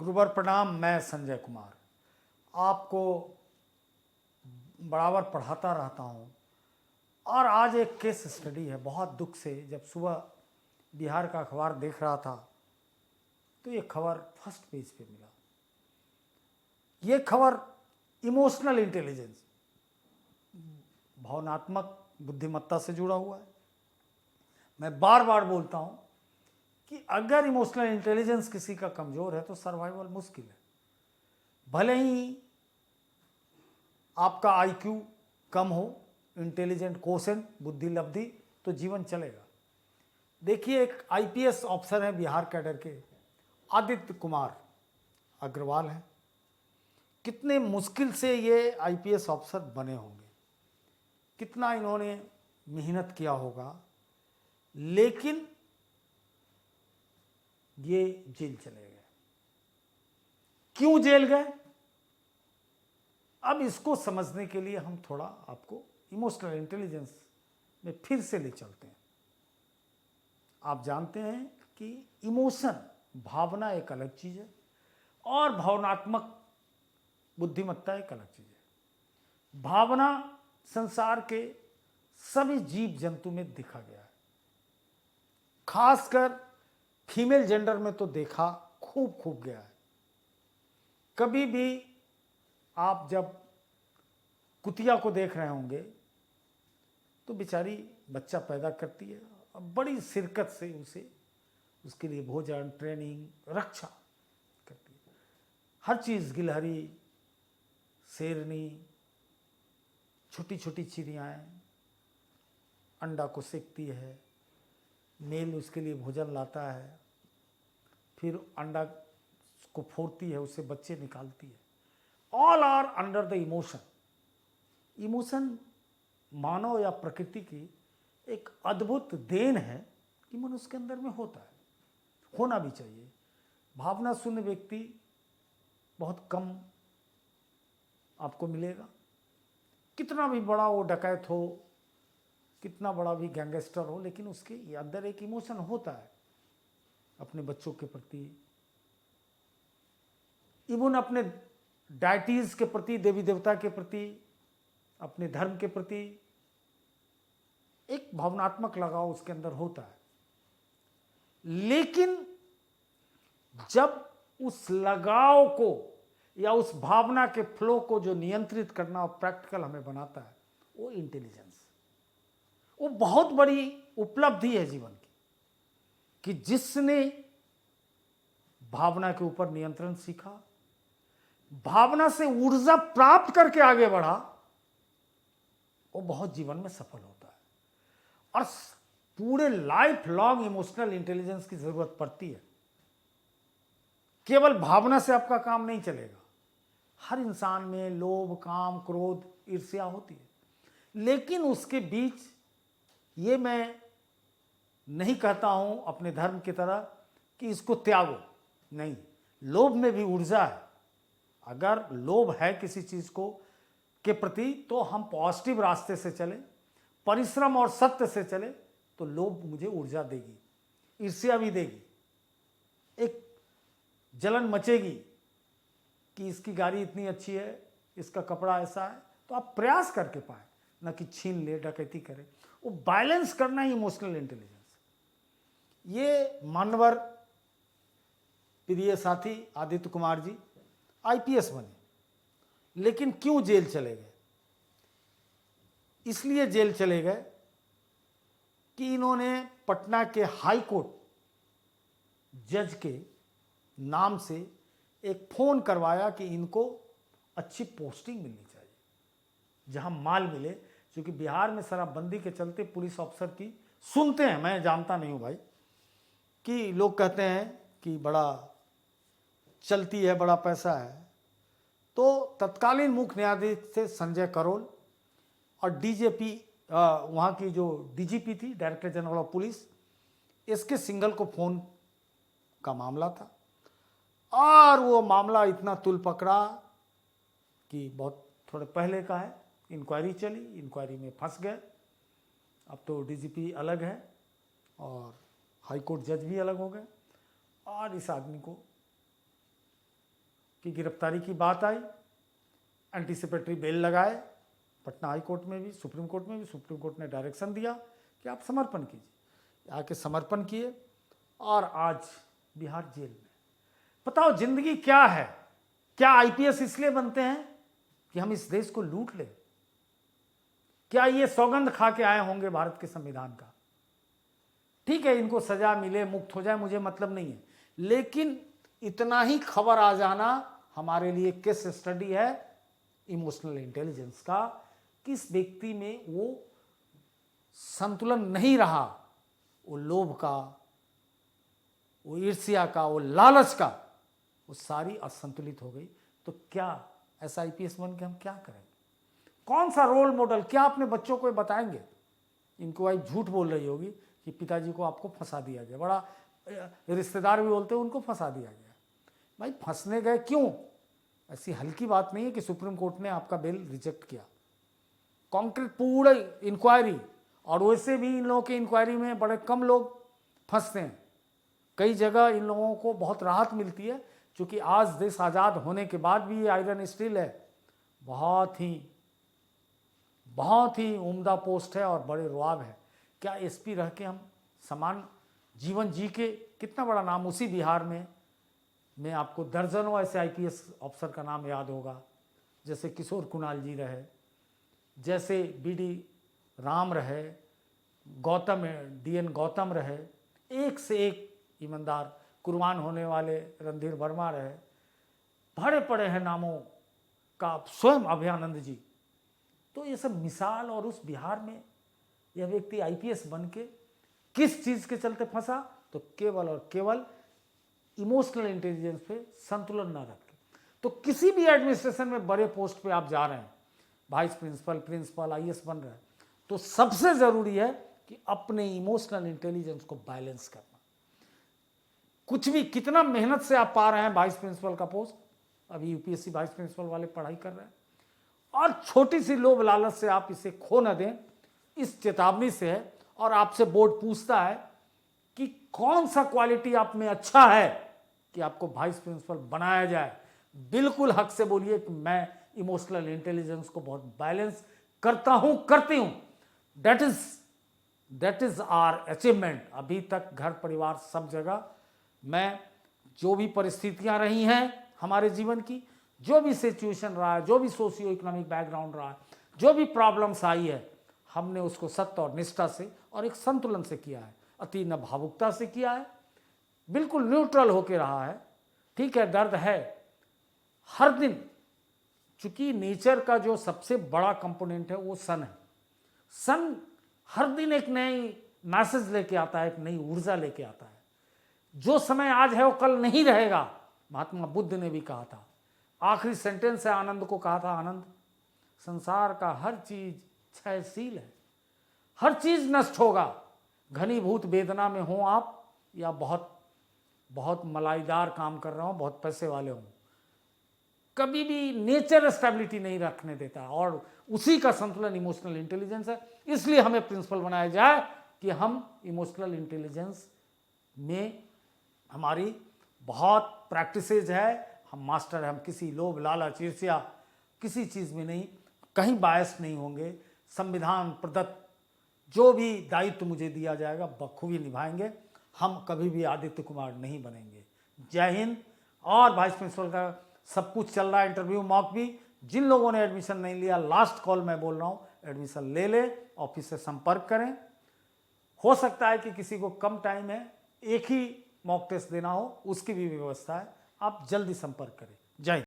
गुरुवर प्रणाम। मैं संजय कुमार आपको बराबर पढ़ाता रहता हूँ और आज एक केस स्टडी है। बहुत दुख से जब सुबह बिहार का अखबार देख रहा था तो ये खबर फर्स्ट पेज पे मिला। ये खबर इमोशनल इंटेलिजेंस, भावनात्मक बुद्धिमत्ता से जुड़ा हुआ है। मैं बार बार बोलता हूँ कि अगर इमोशनल इंटेलिजेंस किसी का कमज़ोर है तो सर्वाइवल मुश्किल है। भले ही आपका आईक्यू कम हो, इंटेलिजेंट कोशेंट बुद्धि लब्धि, तो जीवन चलेगा। देखिए, एक आईपीएस ऑफिसर हैं बिहार कैडर के, आदित्य कुमार अग्रवाल हैं। कितने मुश्किल से ये आईपीएस ऑफिसर बने होंगे, कितना इन्होंने मेहनत किया होगा, लेकिन ये जेल चले गए। क्यों जेल गए? अब इसको समझने के लिए हम थोड़ा आपको इमोशनल इंटेलिजेंस में फिर से ले चलते हैं। आप जानते हैं कि इमोशन, भावना एक अलग चीज है और भावनात्मक बुद्धिमत्ता एक अलग चीज है। भावना संसार के सभी जीव जंतु में देखा गया है, खासकर फीमेल जेंडर में तो देखा खूब गया है। कभी भी आप जब कुतिया को देख रहे होंगे तो बेचारी बच्चा पैदा करती है, बड़ी शिरकत से उसके लिए भोजन, ट्रेनिंग, रक्षा करती है। हर चीज़, गिलहरी, शेरनी, छोटी छोटी चिड़ियाँ अंडा को सेकती है, मेल उसके लिए भोजन लाता है, फिर अंडा को फोड़ती है, उससे बच्चे निकालती है। All are under the emotion. Emotion मानव या प्रकृति की एक अद्भुत देन है कि मनुष्य के अंदर में होता है, होना भी चाहिए। भावना शून्य व्यक्ति बहुत कम आपको मिलेगा। कितना भी बड़ा वो डकैत हो, कितना बड़ा भी गैंगस्टर हो, लेकिन उसके अंदर एक इमोशन होता है अपने बच्चों के प्रति, इवन अपने डायटीज के प्रति, देवी देवता के प्रति, अपने धर्म के प्रति एक भावनात्मक लगाव उसके अंदर होता है। लेकिन जब उस लगाव को या उस भावना के फ्लो को जो नियंत्रित करना और प्रैक्टिकल हमें बनाता है, वो इंटेलिजेंस, वो बहुत बड़ी उपलब्धि है जीवन की, कि जिसने भावना के ऊपर नियंत्रण सीखा, भावना से ऊर्जा प्राप्त करके आगे बढ़ा, वो बहुत जीवन में सफल होता है। और पूरे लाइफ लॉन्ग इमोशनल इंटेलिजेंस की जरूरत पड़ती है। केवल भावना से आपका काम नहीं चलेगा। हर इंसान में लोभ, काम, क्रोध, ईर्ष्या होती है, लेकिन उसके बीच ये मैं नहीं कहता हूं अपने धर्म की तरह कि इसको त्यागो, नहीं। लोभ में भी ऊर्जा है। अगर लोभ है किसी चीज को के प्रति, तो हम पॉजिटिव रास्ते से चले, परिश्रम और सत्य से चले, तो लोभ मुझे ऊर्जा देगी, ईर्ष्या भी देगी, एक जलन मचेगी कि इसकी गाड़ी इतनी अच्छी है, इसका कपड़ा ऐसा है, तो आप प्रयास करके पाए, न कि छीन ले, डकैती करे। वो बैलेंस करना ही इमोशनल इंटेलिजेंस। ये मानवर प्रिय साथी आदित्य कुमार जी आईपीएस बने, लेकिन क्यों जेल चले गए? इसलिए जेल चले गए कि इन्होंने पटना के हाई कोर्ट जज के नाम से एक फोन करवाया कि इनको अच्छी पोस्टिंग मिलनी चाहिए, जहां माल मिले। क्योंकि बिहार में शराबबंदी के चलते पुलिस ऑफिसर की सुनते हैं, मैं जानता नहीं हूं भाई, कि लोग कहते हैं कि बड़ा चलती है, बड़ा पैसा है। तो तत्कालीन मुख्य न्यायाधीश थे संजय करोल, और डीजीपी, वहाँ की जो डीजीपी थी, डायरेक्टर जनरल ऑफ पुलिस, इसके सिंघल को फोन का मामला था। और वो मामला इतना तुल पकड़ा कि बहुत थोड़े पहले का है, इंक्वायरी चली, इंक्वायरी में फंस गए। अब तो डीजीपी अलग है और हाई कोर्ट जज भी अलग हो गए, और इस आदमी को की गिरफ्तारी की बात आई, एंटीसिपेटरी बेल लगाए पटना हाई कोर्ट में भी, सुप्रीम कोर्ट में भी। सुप्रीम कोर्ट ने डायरेक्शन दिया कि आप समर्पण कीजिए। आके समर्पण किए और आज बिहार जेल में। बताओ जिंदगी क्या है? क्या आईपीएस इसलिए बनते हैं कि हम इस देश को लूट लें? क्या ये सौगंध खा के आए होंगे भारत के संविधान का? ठीक है, इनको सजा मिले, मुक्त हो जाए, मुझे मतलब नहीं है, लेकिन इतना ही खबर आ जाना हमारे लिए केस स्टडी है इमोशनल इंटेलिजेंस का। किस व्यक्ति में वो संतुलन नहीं रहा, वो लोभ का, वो ईर्ष्या का, वो लालच का, वो सारी असंतुलित हो गई। तो क्या ऐसा आईपीएस बन के हम क्या करेंगे? कौन सा रोल मॉडल, क्या अपने बच्चों को बताएंगे? इनको भाई झूठ बोल रही होगी कि पिताजी को आपको फंसा दिया गया, बड़ा रिश्तेदार भी बोलते हैं उनको फंसा दिया गया। भाई फंसने गए क्यों? ऐसी हल्की बात नहीं है कि सुप्रीम कोर्ट ने आपका बेल रिजेक्ट किया। कॉन्क्रीट पूरे इंक्वायरी, और वैसे भी इन लोगों की इंक्वायरी में बड़े कम लोग फंसते हैं। कई जगह इन लोगों को बहुत राहत मिलती है, क्योंकि आज देश आज़ाद होने के बाद भी ये आयरन स्टील है, बहुत ही उम्दा पोस्ट है और बड़े रुआब है। क्या एसपी रह के हम समान जीवन जी के, कितना बड़ा नाम उसी बिहार में आपको दर्जनों ऐसे आईपीएस अफसर का नाम याद होगा, जैसे किशोर कुणाल जी रहे, जैसे बीडी राम रहे, गौतम डीएन गौतम रहे, एक से एक ईमानदार कुर्बान होने वाले रणधीर वर्मा रहे, बड़े पड़े हैं नामों का, स्वयं अभयानंद जी। तो ये सब मिसाल। और उस बिहार में यह व्यक्ति आईपीएस बन के किस चीज़ के चलते फंसा? तो केवल और केवल इमोशनल इंटेलिजेंस पे संतुलन ना रख के। तो किसी भी एडमिनिस्ट्रेशन में बड़े पोस्ट पे आप जा रहे हैं, वाइस प्रिंसिपल, प्रिंसिपल, आईएएस बन रहे हैं, तो सबसे ज़रूरी है कि अपने इमोशनल इंटेलिजेंस को बैलेंस करना। कुछ भी, कितना मेहनत से आप पा रहे हैं वाइस प्रिंसिपल का पोस्ट, अभी यूपीएससी वाइस प्रिंसिपल वाले पढ़ाई कर रहे हैं, और छोटी सी लोभ लालच से आप इसे खो न दें, इस चेतावनी से है। और आपसे बोर्ड पूछता है कि कौन सा क्वालिटी आप में अच्छा है कि आपको वाइस प्रिंसिपल बनाया जाए। बिल्कुल हक से बोलिए कि मैं इमोशनल इंटेलिजेंस को बहुत बैलेंस करता हूं, करती हूं। That is our achievement. अभी तक घर परिवार सब जगह मैं, जो भी परिस्थितियां रही हैं हमारे जीवन की, जो भी सिचुएशन रहा है, जो भी सोशियो इकोनॉमिक बैकग्राउंड रहा है, जो भी प्रॉब्लम्स आई है, हमने उसको सत्य और निष्ठा से और एक संतुलन से किया है। अति न भावुकता से किया है, बिल्कुल न्यूट्रल होके रहा है। ठीक है, दर्द है हर दिन, चूंकि नेचर का जो सबसे बड़ा कंपोनेंट है वो सन है। सन हर दिन एक नई मैसेज लेके आता है, एक नई ऊर्जा लेके आता है। जो समय आज है वो कल नहीं रहेगा। महात्मा बुद्ध ने भी कहा था, आखिरी सेंटेंस है आनंद को कहा था, आनंद, संसार का हर चीज क्षयशील है, हर चीज नष्ट होगा। घनीभूत वेदना में हो आप, या बहुत बहुत मलाईदार काम कर रहे हो, बहुत पैसे वाले हो, कभी भी नेचर स्टेबिलिटी नहीं रखने देता, और उसी का संतुलन इमोशनल इंटेलिजेंस है। इसलिए हमें प्रिंसिपल बनाया जाए कि हम इमोशनल इंटेलिजेंस में हमारी बहुत प्रैक्टिसेज है, हम मास्टर हैं, हम किसी लोभ लालच ईर्ष्या किसी चीज़ में नहीं, कहीं बायस नहीं होंगे। संविधान प्रदत्त जो भी दायित्व मुझे दिया जाएगा बखूबी निभाएंगे। हम कभी भी आदित्य कुमार नहीं बनेंगे। जय हिंद। और वाइस प्रिंसिपल का सब कुछ चल रहा है, इंटरव्यू मॉक भी। जिन लोगों ने एडमिशन नहीं लिया, लास्ट कॉल मैं बोल रहा हूँ, एडमिशन ले ले, ऑफिस से संपर्क करें। हो सकता है कि किसी को कम टाइम है, एक ही मॉक टेस्ट देना हो, उसकी भी व्यवस्था है। आप जल्दी संपर्क करें। जय हिंद।